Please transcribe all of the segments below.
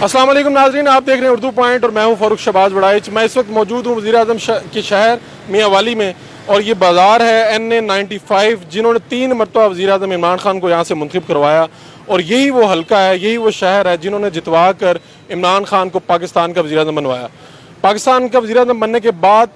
अस्सलाम वालेकुम नाज़रीन, आप देख रहे हैं उर्दू पॉइंट और मैं हूं फ़ारूक शहबाज बड़ाइच। मैं इस वक्त मौजूद हूं वज़ीर-ए-आज़म के शहर मियां वाली में और ये बाज़ार है NA95 जिन्होंने 3 मरतबा वज़ीर-ए-आज़म इमरान खान को यहाँ से मुंतखब करवाया और यही वो हल्का है, यही वो शहर है जिन्होंने जितवा कर इमरान खान को पाकिस्तान का वज़ीर-ए-आज़म बनवाया। पाकिस्तान का वज़ीर-ए-आज़म बनने के बाद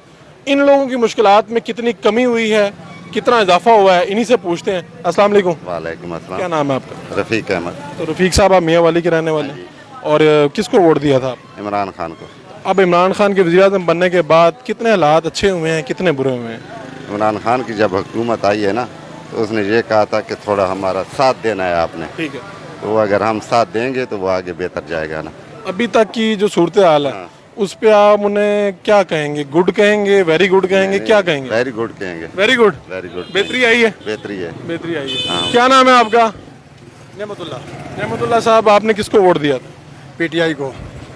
इन लोगों की मुश्किलात में कितनी कमी हुई है, कितना इजाफा हुआ है, इन्हीं से पूछते हैं। अस्सलाम वालेकुम। वालेकुम अस्सलाम। क्या नाम है आपका? रफ़ीक अहमद। तो रफ़ीक साहब, आप मियां वाली के रहने वाले हैं और किसको वोट दिया था आप? इमरान खान को। अब इमरान खान के वज़ीर-ए-आज़म बनने के बाद कितने हालात अच्छे हुए हैं, कितने बुरे हुए हैं? इमरान खान की जब हुकूमत आई है ना, तो उसने ये कहा था कि थोड़ा हमारा साथ देना है आपने, ठीक है। तो अगर हम साथ देंगे तो वो आगे बेहतर जाएगा ना। अभी तक की जो सूरत हाल है उस पे आप उन्हें क्या कहेंगे? गुड कहेंगे, वेरी गुड कहेंगे, क्या कहेंगे? वेरी गुड कहेंगे। Very good. Very good. बेहतरी आई है? बेहतरी है। बेहतरी आई है। क्या नाम है आपका? नेमतुल्लाह साहब, आपने किसको वोट दिया था? पीटीआई को।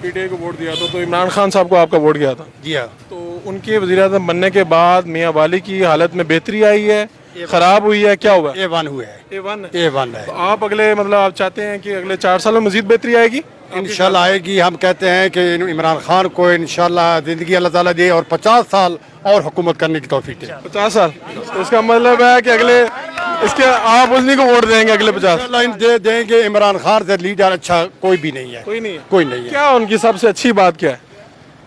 पीटीआई को वोट दिया था, तो इमरान खान साहब को आपका वोट गया था? जी हाँ। तो उनके वज़ीर-ए-आज़म बनने के बाद मियां वाली की हालत में बेहतरी आई है, खराब हुई है, क्या हुआ? A1 हुआ है। A1 है। तो आप अगले मतलब आप चाहते हैं कि अगले 4 सालों में मजीद बेहतरी आएगी? इंशाल्लाह आएगी। हम कहते हैं कि इमरान खान को इंशाल्लाह ज़िंदगी अल्लाह ताला दे और 50 साल और हुकूमत करने की तौफीक दे। 50 साल, तो इसका मतलब है कि अगले इसके आप उन्हीं को वोट देंगे अगले 50? लाइन दे देंगे। इमरान खान से लीडर अच्छा कोई भी नहीं है। कोई नहीं है? कोई नहीं है। क्या उनकी सबसे अच्छी बात क्या है?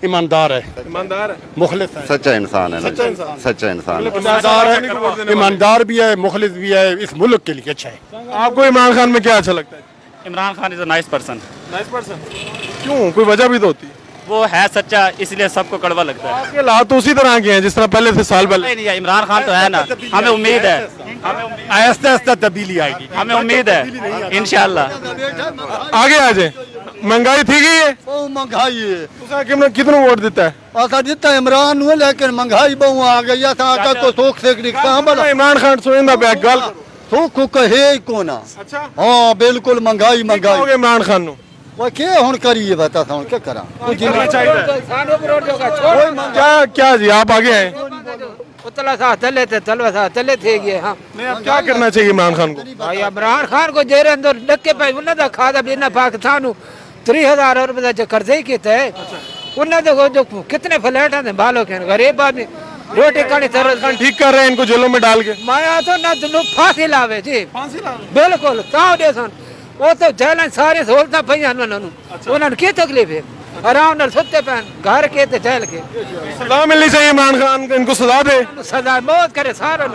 ईमानदार है, ईमानदार है, मुखलिस है। सच्चा इंसान है ना। सच्चा इंसान। सच्चा इंसान है। ईमानदार है, ईमानदार भी है, मुखलिस भी है। इस मुल्क के लिए अच्छा है। आपको इमरान खान में क्या अच्छा लगता है? Imran Khan is a nice person. Nice person. क्यों, कोई वजह भी तो होती है? वो है सच्चा, इसलिए सबको कड़वा लगता है। आपके हालात तो उसी तरह के हैं जिस तरह पहले थे साल पहले। नहीं, इमरान खान तो है ना, हमें उम्मीद है, आहिस्ता आहिस्ता तब्दीली आएगी। हमें उम्मीद है इंशाल्लाह। आगे आ जाए। महंगाई थी गई है, बहुत महंगाई है। उसका कितना वोट देता है? आका जितना इमरान हुए लेकिन महंगाई बहु आ गई है। आका को सोख से रिक्शा बड़ा इमरान खान सोइंदा बैग गल सोख को कहे ही कोना। अच्छा, हाँ बिल्कुल महंगाई महंगाई। हो गए इमरान खान नु वो क्या हुन करिए बता था क्या करा कुछ करना चाहिए। क्या क्या जी, आप आगे आए। चले थे गए। हाँ नहीं, अब क्या करना चाहिए इमरान खान को? भाई इमरान खान को जेरे अंदर डके पे उन्हें तो खादा बिना पाकिस्तान 3000 रुपए का कर्जे ही किते उन्हें देखो जो कितने फ्लैट हैं बालों के गरीब आदमी रोटी खाने तरह ठीक कर रहे हैं इनको जेलों में डाल के। माया तो ना तुम फांसी लावे जी, बिल्कुल ताऊ देसन वो तो जेल सारी सहूलत पई उन्होंने की तकलीफ है? आराम नाल सुते पैन घर के ते जेल के। सजा मिलनी चाहिए इमरान खान को, इनको सजा दे, सजा मौत करे सारा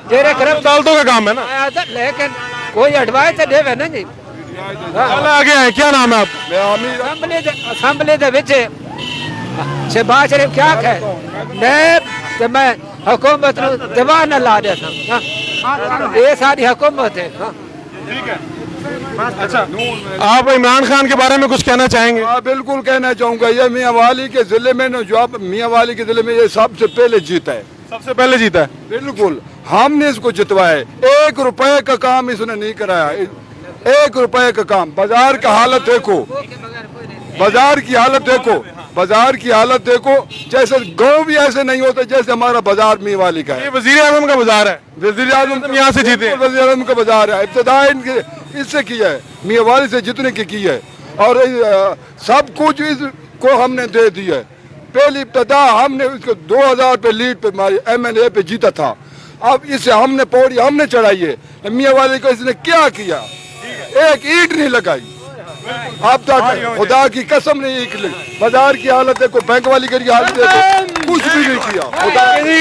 जेरे करम अदालतों का काम है ना। लेकिन कोई एडवाइस तो देवे ना जी। चलो आगे आए। क्या नाम है आपका? असम्बली दे विच शहबाज शरीफ क्या कहे ने ते मैं हुकूमत नु दबाव न ला दे ये सारी हुकूमत है। अच्छा, आप इमरान खान के बारे में कुछ कहना चाहेंगे? हाँ बिल्कुल कहना चाहूँगा। ये मियाँ वाली के जिले में ना, जो मियाँ वाली के जिले में ये सबसे पहले जीता है। सबसे पहले जीता है? बिल्कुल, हमने इसको जितवाया है। 1 रुपए का काम इसने नहीं कराया। 1 रुपए का काम। बाजार का हालत देखो, बाजार की हालत देखो, बाजार की हालत देखो। जैसे गांव भी ऐसे नहीं होते जैसे हमारा बाजार मियाँ वाली का है। ये वज़ीर-ए-आज़म का बाजार है। वज़ीर-ए-आज़म यहाँ से जीते हैं। वज़ीर-ए-आज़म का बाजार है। इब्तिदा इनके इससे किया है, मियाँ वाली से जितने की है और सब कुछ इसको हमने दे दिया है। पहली इब्तिदा हमने इसको 2000 पे लीड पे MLA पे जीता था। अब इसे हमने पौड़ी हमने चढ़ाई है। मियाँ वाली को इसने क्या किया? एक ईंट नहीं लगाई। अब तक खुदा की कसम नहीं निकली। बाजार की हालत देखो, बैंक वाली की हालत देखो, कुछ भी नहीं किया।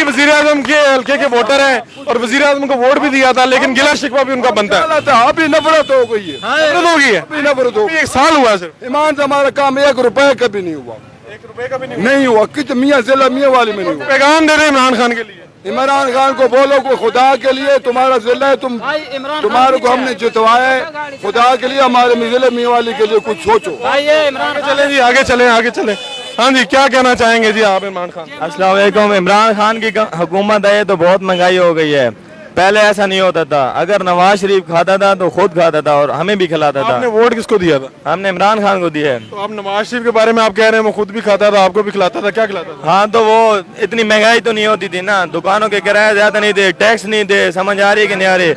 वज़ीर-ए-आज़म के हल्के के वोटर हैं और वज़ीर-ए-आज़म को वोट भी दिया था, लेकिन गिला शिकवा भी उनका बनता है। अभी नफरत हो गई है। नफरत हो गई है? अभी नफरत हो गई। 1 साल हुआ सिर्फ। ईमान से हमारा काम 1 रुपए का भी नहीं हुआ। 1 रुपए का भी नहीं हुआ। कित मियाँ जिला मियाँ वाली में नहीं हुआ। पैगाम दे रहे हैं इमरान खान के लिए। इमरान खान को बोलो को खुदा के लिए तुम्हारा जिला है, तुम्हारे को हमने जितवाया है। खुदा के लिए हमारे जिले मियाँ वाली के लिए कुछ सोचो। चले जी, आगे चले, आगे चले। हाँ जी, क्या कहना चाहेंगे जी आप इमरान खान? अस्सलाम वालेकुम। इमरान खान की हुकूमत है तो बहुत महंगाई हो गई है। पहले ऐसा नहीं होता था। अगर नवाज शरीफ खाता था तो खुद खाता था और हमें भी खिलाता था। आपने वोट किसको दिया था? हमने इमरान खान को दिया है। तो आप नवाज शरीफ के बारे में आप कह रहे हैं वो खुद भी खाता था, आपको भी खिलाता था, क्या खिलाता था? हाँ, तो वो इतनी महंगाई तो नहीं होती थी ना, दुकानों के किराए ज्यादा नहीं थे, टैक्स नहीं थे। समझ आ रही है कि नहीं आ रही?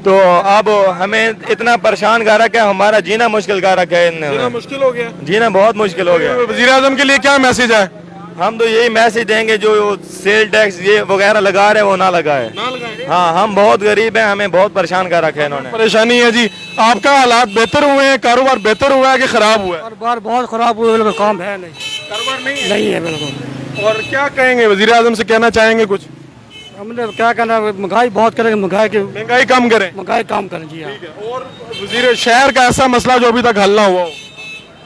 तो अब हमें इतना परेशान कर रखा है, हमारा जीना मुश्किल कर रखा है इनने। जीना मुश्किल हो गया। जीना बहुत मुश्किल हो गया। वजीर आजम के लिए क्या मैसेज है? हम तो यही मैसेज देंगे जो सेल टैक्स ये वगैरह लगा रहे हैं वो ना लगाए। ना लगाए। हाँ, हम बहुत गरीब हैं, हमें बहुत परेशान कर रखा है इन्होंने। परेशानी है जी। आपका हालात बेहतर हुए हैं, कारोबार बेहतर हुआ है कि खराब हुआ है? कारोबार बहुत खराब हुआ, बिल्कुल काम है नहीं, कारोबार नहीं है बिल्कुल। और क्या कहेंगे, वजीर आजम से कहना चाहेंगे कुछ? हमने क्या करना, महंगाई बहुत करेंगे, महंगाई कम करें। महंगाई कम करें जी। हाँ, और वजीर शहर का ऐसा मसला जो अभी तक हल ना हुआ हो?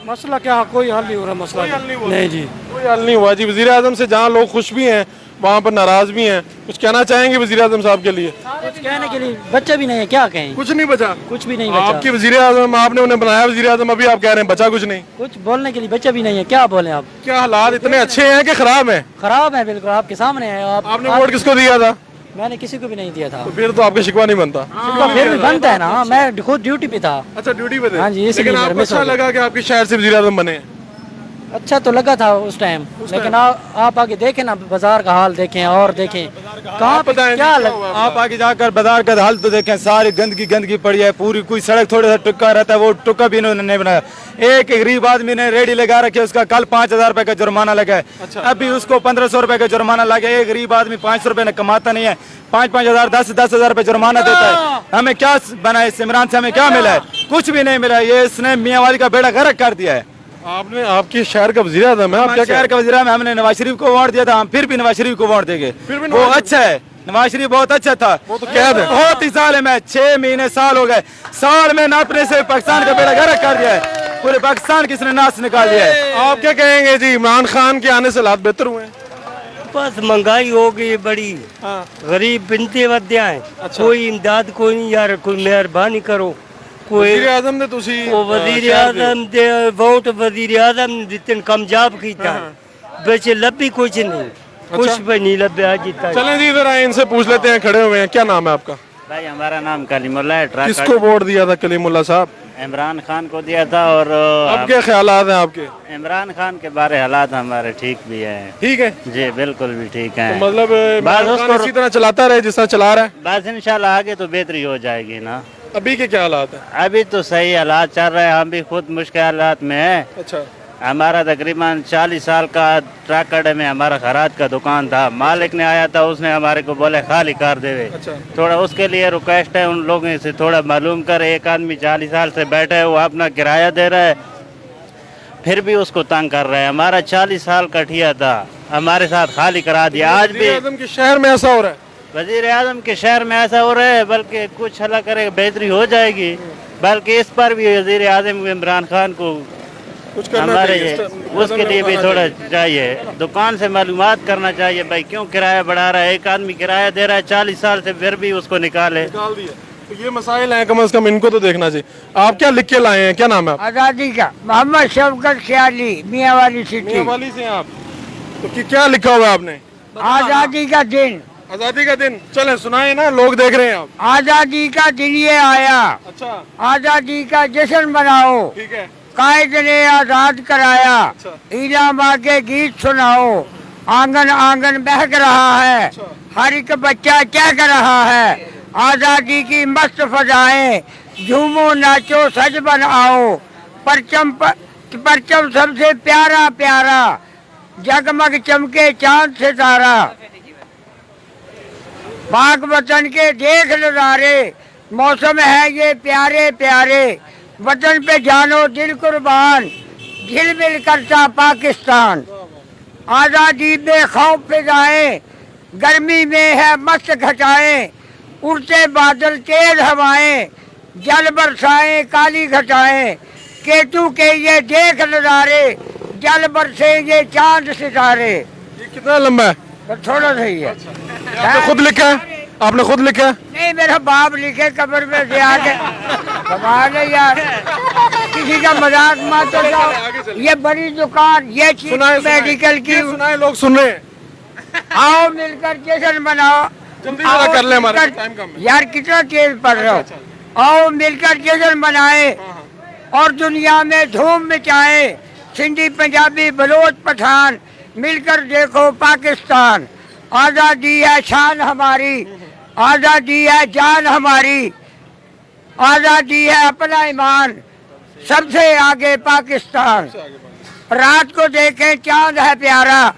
मसला क्या, कोई हल नहीं हो रहा मसला। कोई हल नहीं हुआ? नहीं जी, कोई हल नहीं हुआ जी। वजीर आजम से जहाँ लोग खुश भी हैं वहाँ पर नाराज भी हैं। कुछ कहना चाहेंगे वजीर आजम साहब के लिए? कुछ कहने के लिए बच्चा भी नहीं है, क्या कहें, कुछ नहीं बचा। कुछ भी नहीं आपके वजीर आजम, आपने उन्हें बनाया वजीर आजम, अभी आप कह रहे हैं बचा कुछ नहीं। कुछ बोलने के लिए बच्चा भी नहीं है, क्या बोले आप? क्या हालात इतने अच्छे हैं कि खराब हैं? खराब है बिल्कुल, आपके सामने है। आपने वोट किसको दिया था? मैंने किसी को भी नहीं दिया था। तो फिर तो आपका शिकवा नहीं बनता। शिकवा फिर भी बनता है ना, मैं खुद ड्यूटी पे था। अच्छा, ड्यूटी पे थे। हाँ जी, इसलिए लेकिन आपको अच्छा लगा कि आपके शहर से वजीर आजम बने? अच्छा तो लगा था उस टाइम, लेकिन आप आगे देखें ना, बाजार का हाल देखें और देखें कहाँ पे क्या आप आगे जाकर बाजार का हाल तो देखें, सारी गंदगी पड़ी है पूरी। कोई सड़क थोड़ा सा टुक्का रहता है, वो टुक्का भी इन्होंने नहीं बनाया। एक गरीब आदमी ने रेडी लगा रखी है, उसका कल 5,000 रुपए का जुर्माना लगा है। अभी उसको 1,500 रुपए का जुर्माना लगा है। एक गरीब आदमी 500 रुपए कमाता नहीं है, 5,000 10,000 रुपए जुर्माना देता है। हमें क्या बना है, इमरान से हमें क्या मिला है? कुछ भी नहीं मिला। ये इसने मियाँ वाली का बेड़ा गर्क कर दिया है। आपने, आपके शहर का वजीर आजम है, आप क्या शहर का वजीर आजम, हमने नवाज शरीफ को वोट दिया था, हम फिर भी नवाज शरीफ को वोट देंगे। वो अच्छा है, नवाज शरीफ बहुत अच्छा था। वो तो कैद है। बहुत ही साल है, मैं 6 महीने साल हो गए, साल में नापने से पाकिस्तान का बेड़ा गर्क कर दिया है। पूरे पाकिस्तान की इसने नाश निकाल दिया है। आप क्या कहेंगे जी, इमरान खान के आने से हालात बेहतर हुए हैं? बस महंगाई हो गई बड़ी, गरीब बिनते वधिया है। कोई इमदाद कोई नहीं यार, कोई मेहरबानी करो। कोई वजीर आजम ने तुसी वजीर आजम दे वोट वजीर आजम जितने कामयाब किया बेचे लब्बी कुछ नहीं, कुछ भी नहीं लब्या जीता। चलें जी, इधर आए, इनसे पूछ लेते हैं, खड़े हुए हैं। क्या नाम है आपका? भाई हमारा नाम कलीमुल्ला है। ट्रक किसको वोट दिया था कलीमुल्ला साहब? इमरान खान को दिया था। और अब क्या ख्यालात हैं आपके? इमरान खान के बारे हालात हमारे ठीक भी है। ठीक है जी, बिल्कुल भी ठीक है। तो मतलब इमरान खान इसी तरह चलाता रहे जिस तरह चला रहा है? बस इंशाल्लाह आगे तो बेहतरी हो जाएगी ना। अभी के क्या हालात हैं? अभी तो सही हालात चल रहे हैं, हम भी खुद मुश्किल हालात में है। अच्छा। हमारा तकरीबन 40 साल का ट्रक अड्डे में हमारा खराज का दुकान था। मालिक ने आया था, उसने हमारे को बोले खाली कर देवे। अच्छा। थोड़ा उसके लिए रिक्वेस्ट है उन लोगों से, थोड़ा मालूम कर। एक आदमी 40 साल से बैठा है, वो अपना किराया दे रहा है, फिर भी उसको तंग कर रहा है। हमारा 40 साल का ठिया था, हमारे साथ खाली करा दिया। आज भी वजीर आजम के शहर में ऐसा हो रहा है? वजीर आजम के शहर में ऐसा हो रहा है, बल्कि कुछ हला करे बेहतरी हो जाएगी। बल्कि इस पर भी वजीर आजम इमरान खान को कुछ करना हमारे चाहिए, उसके लिए भी थोड़ा चाहिए, दुकान से मालूमात करना चाहिए भाई क्यों किराया बढ़ा रहा है। एक आदमी किराया दे रहा है 40 साल से, फिर भी उसको निकाल दिया। तो ये मसाइल हैं, कम से कम इनको तो देखना चाहिए। आप क्या लिख के लाए हैं, क्या नाम है? आजादी का मोहम्मद शौकत ख्याली, मियाँ वाली सिटी। मियाँ वाली से हैं आप? तो क्या लिखा हुआ है आपने? आजादी का दिन। आजादी का दिन, चले सुनाए ना, लोग देख रहे हैं आप। आजादी का दिन ये आया। अच्छा। आजादी का जश्न मनाओ। ठीक है। कायद ने आजाद कराया। इलामा के गीत सुनाओ। आंगन आंगन बहक रहा है। हर एक बच्चा चहक रहा है। आजादी की मस्त फजाएं, झूमो नाचो सज बन आओ। परचम सबसे प्यारा प्यारा, जगमग चमके चांद सितारा। पाक वतन के देख नजारे, मौसम है ये प्यारे प्यारे। वतन पे जानो दिल कुर्बान, झिलमिल करता पाकिस्तान। आजादी में खौफ फिजाएं, गर्मी में है मस्त घटाएं। उड़ते बादल तेज हवाएं, जल बरसाएं काली घटाएं। केतु के ये देख नजारे, जल बरसे ये चांद सितारे। ये कितना लंबा है? थोड़ा सही है। आपने खुद लिखा है? आपने खुद लिखा है? नहीं, मेरा बाप लिखे कब्र में से आके। कमाल है यार, किसी का मजाक मत उड़ाओ। ये बड़ी दुकान, ये चीज मेडिकल की। सुनाए, लोग सुन रहे हैं। आओ मिलकर जश्न मनाओ। जल्दी जरा कर ले, हमारा टाइम कम है। यार कितना तेज पढ़ रहे हो। आओ मिलकर जश्न मनाए और दुनिया में धूम मचाए। सिंधी पंजाबी बलोच पठान, मिलकर देखो पाकिस्तान। आजादी है शान हमारी, आजादी है जान हमारी। आज़ादी है अपना ईमान, सबसे आगे पाकिस्तान। रात को देखें चांद है प्यारा,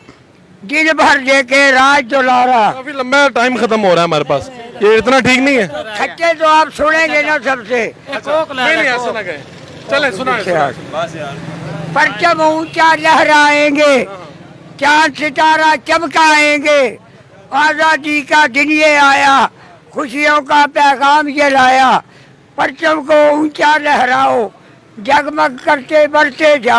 दिन भर देखे राज दुलारा। काफी लंबा टाइम खत्म हो रहा है हमारे पास, ये इतना ठीक नहीं है। खच्चे तो आप सुनेंगे ना सबसे। नहीं ऐसा ना कहे, चले सुनाए। परचम ऊंचा लहराएंगे, चांद सितारा चमकाएंगे, आजादी का दिन ये आया, खुशियों का पैगाम ये लाया। परचम को ऊंचा लहराओ, जगमग करते बढ़ते जाओ।